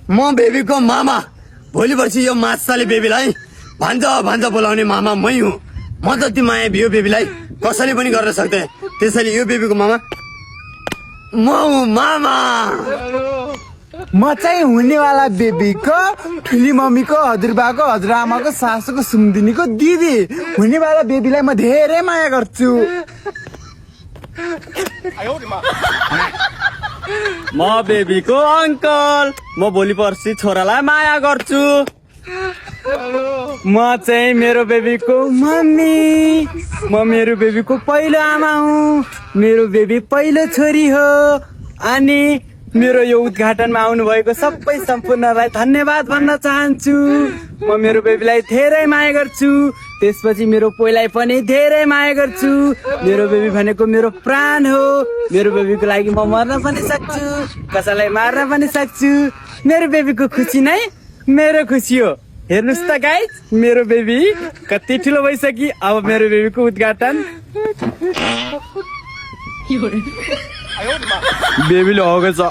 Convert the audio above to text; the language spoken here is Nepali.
म बेबीको मामा। भोलि पर्सि यो माछाले बेबीलाई भान्जा बोलाउने मामा मै हुँ। म जति माया यो बेबीलाई कसैले पनि गर्न सक्दैन। त्यसैले यो बेबीको मामा म हुँ मामा। म चाहिँ हुनेवाला बेबीको ठुली मम्मीको हजुरबाको हजुरआमाको सासूको सुम्दिनीको दिदी हुनेवाला बेबीलाई म धेरै माया गर्छु। म बेबीको अङ्कल। म भोलि पर्सि छोरालाई माया गर्छु। म चाहिँ मेरो बेबीको मम्मी। म मेरो बेबीको पहिलो आमा हुँ। मेरो बेबी पहिलो छोरी हो। अनि मेरो यो उद्घाटनमा आउनुभएको सबै सम्पूर्णलाई धन्यवाद भन्न चाहन्छु। म मेरो बेबीलाई धेरै माया गर्छु। त्यसपछि मेरो पोइलाई पनि धेरै माया गर्छु। मेरो बेबी भनेको मेरो प्राण हो। मेरो बेबीको लागि म मर्न पनि सक्छु, कसैलाई मार्न पनि सक्छु। मेरो बेबीको खुसी नै मेरो खुसी हो। हेर्नुहोस् त गाइस, मेरो बेबी कति ठुलो भइसक्यो। अब मेरो बेबीको उद्घाटन बेबीले हगेछ।